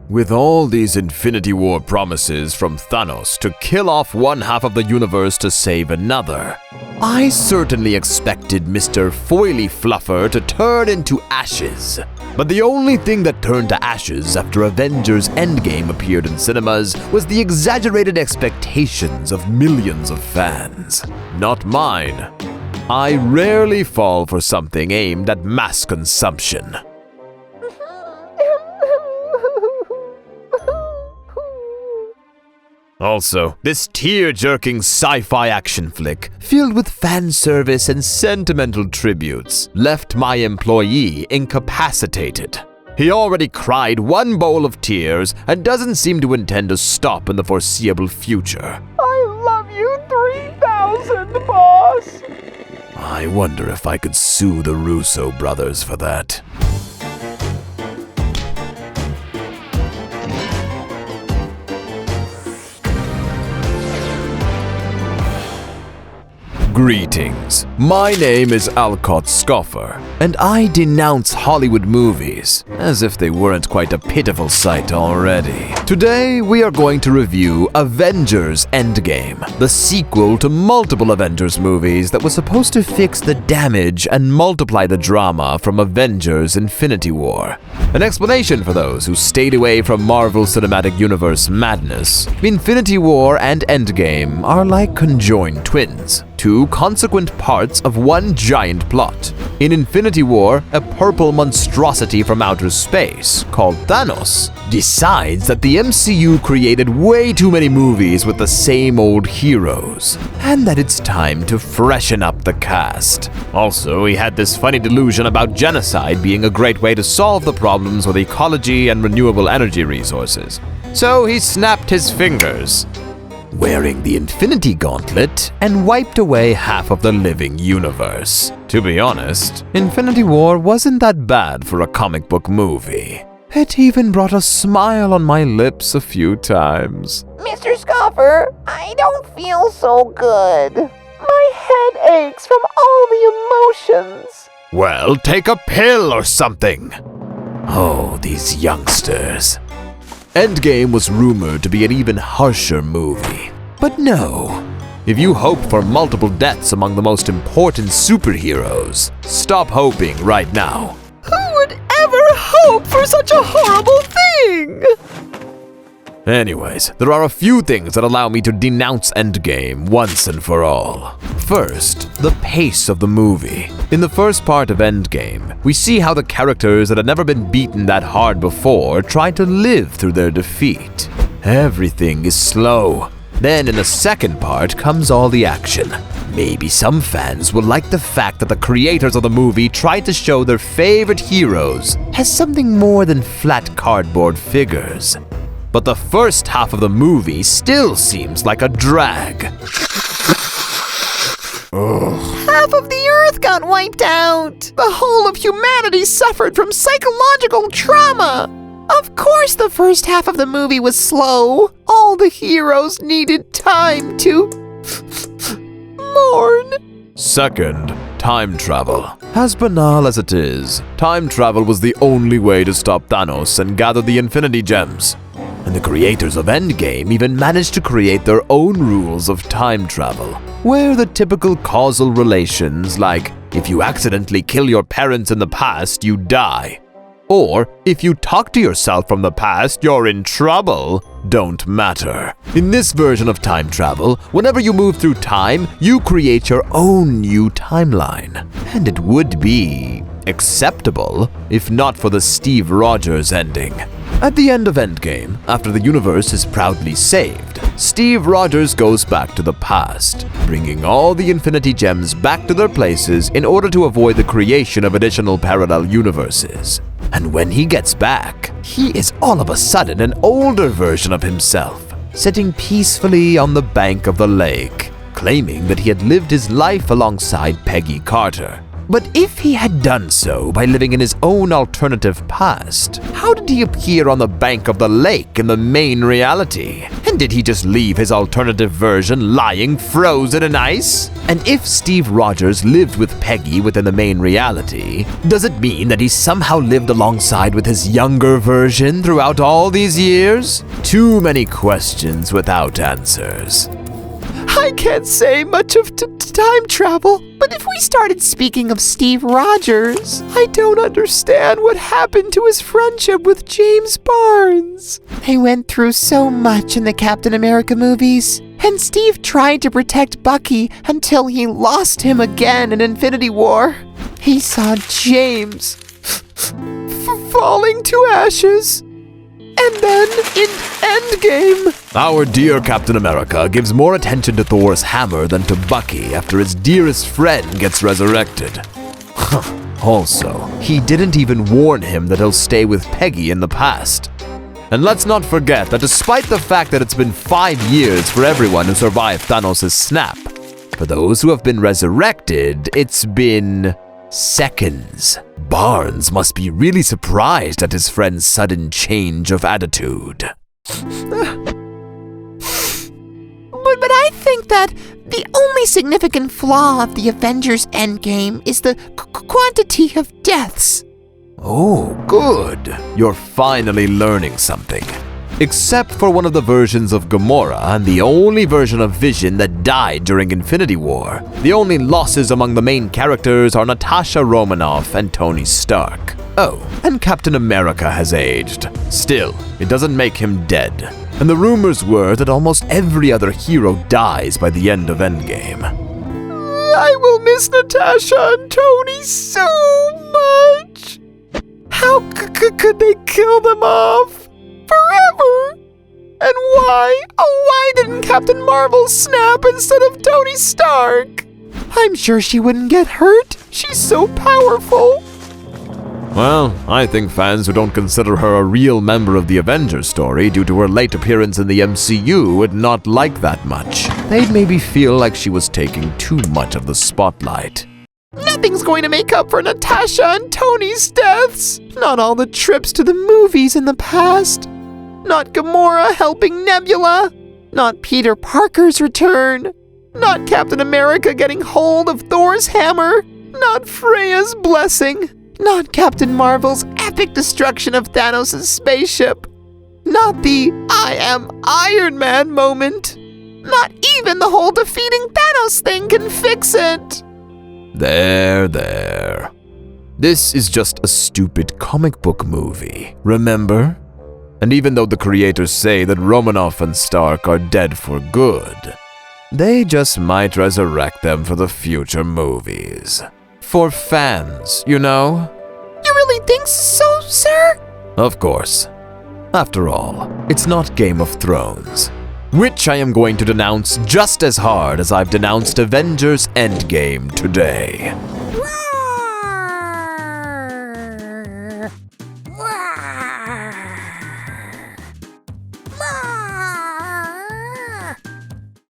With all these Infinity War promises from Thanos to kill off one half of the universe to save another, I certainly expected Mr. Fullylover to turn into ashes. But the only thing that turned to ashes after Avengers Endgame appeared in cinemas was the exaggerated expectations of millions of fans. Not mine. I rarely fall for something aimed at mass consumption. Also, this tear-jerking sci-fi action flick, filled with fan service and sentimental tributes, left my employee incapacitated. He already cried one bowl of tears and doesn't seem to intend to stop in the foreseeable future. I love you 3000, boss! I wonder if I could sue the Russo brothers for that. Greetings, my name is Alcott Scoffer, and I denounce Hollywood movies, as if they weren't quite a pitiful sight already. Today, we are going to review Avengers Endgame, the sequel to multiple Avengers movies that was supposed to fix the damage and multiply the drama from Avengers Infinity War. An explanation for those who stayed away from Marvel Cinematic Universe madness: Infinity War and Endgame are like conjoined twins, two consequent parts of one giant plot. In Infinity War, a purple monstrosity from outer space, called Thanos, decides that the MCU created way too many movies with the same old heroes, and that it's time to freshen up the cast. Also, he had this funny delusion about genocide being a great way to solve the problems with ecology and renewable energy resources. So he snapped his fingers, wearing the Infinity Gauntlet, and wiped away half of the living universe. To be honest, Infinity War wasn't that bad for a comic book movie. It even brought a smile on my lips a few times. Mr. Scoffer, I don't feel so good. My head aches from all the emotions. Well, take a pill or something. Oh, these youngsters. Endgame was rumored to be an even harsher movie. But no. If you hope for multiple deaths among the most important superheroes, stop hoping right now. Who would ever hope for such a horrible thing? Anyways, there are a few things that allow me to denounce Endgame once and for all. First, the pace of the movie. In the first part of Endgame, we see how the characters that had never been beaten that hard before try to live through their defeat. Everything is slow. Then in the second part comes all the action. Maybe some fans will like the fact that the creators of the movie tried to show their favorite heroes as something more than flat cardboard figures. But the first half of the movie still seems like a drag. Half of the Earth got wiped out. The whole of humanity suffered from psychological trauma. Of course the first half of the movie was slow. All the heroes needed time to mourn. Second, time travel. As banal as it is, time travel was the only way to stop Thanos and gather the Infinity Gems. And the creators of Endgame even managed to create their own rules of time travel, where the typical causal relations like, if you accidentally kill your parents in the past, you die. Or, if you talk to yourself from the past, you're in trouble, don't matter. In this version of time travel, whenever you move through time, you create your own new timeline. And it would be acceptable, if not for the Steve Rogers ending. At the end of Endgame, after the universe is proudly saved, Steve Rogers goes back to the past, bringing all the Infinity Gems back to their places in order to avoid the creation of additional parallel universes. And when he gets back, he is all of a sudden an older version of himself, sitting peacefully on the bank of the lake, claiming that he had lived his life alongside Peggy Carter. But if he had done so by living in his own alternative past, how did he appear on the bank of the lake in the main reality? And did he just leave his alternative version lying frozen in ice? And if Steve Rogers lived with Peggy within the main reality, does it mean that he somehow lived alongside with his younger version throughout all these years? Too many questions without answers. I can't say much of time travel, but if we started speaking of Steve Rogers, I don't understand what happened to his friendship with James Barnes. They went through so much in the Captain America movies, and Steve tried to protect Bucky until he lost him again in Infinity War. He saw James falling to ashes. And then, in Endgame, our dear Captain America gives more attention to Thor's hammer than to Bucky after his dearest friend gets resurrected. Also, he didn't even warn him that he'll stay with Peggy in the past. And let's not forget that despite the fact that it's been 5 years for everyone who survived Thanos' snap, for those who have been resurrected, it's been seconds. Barnes must be really surprised at his friend's sudden change of attitude. But I think that the only significant flaw of the Avengers Endgame is the quantity of deaths. Oh, good. You're finally learning something. Except for one of the versions of Gamora and the only version of Vision that died during Infinity War, the only losses among the main characters are Natasha Romanoff and Tony Stark. Oh, and Captain America has aged. Still, it doesn't make him dead. And the rumors were that almost every other hero dies by the end of Endgame. I will miss Natasha and Tony so much. How could they kill them off? Forever! And why? Oh, why didn't Captain Marvel snap instead of Tony Stark? I'm sure she wouldn't get hurt. She's so powerful. Well, I think fans who don't consider her a real member of the Avengers story due to her late appearance in the MCU would not like that much. They'd maybe feel like she was taking too much of the spotlight. Nothing's going to make up for Natasha and Tony's deaths. Not all the trips to the movies in the past. Not Gamora helping Nebula. Not Peter Parker's return. Not Captain America getting hold of Thor's hammer. Not Freya's blessing. Not Captain Marvel's epic destruction of Thanos' spaceship. Not the I am Iron Man moment. Not even the whole defeating Thanos thing can fix it. There. This is just a stupid comic book movie, remember? And even though the creators say that Romanoff and Stark are dead for good, they just might resurrect them for the future movies. For fans, you know? You really think so, sir? Of course. After all, it's not Game of Thrones, which I am going to denounce just as hard as I've denounced Avengers Endgame today.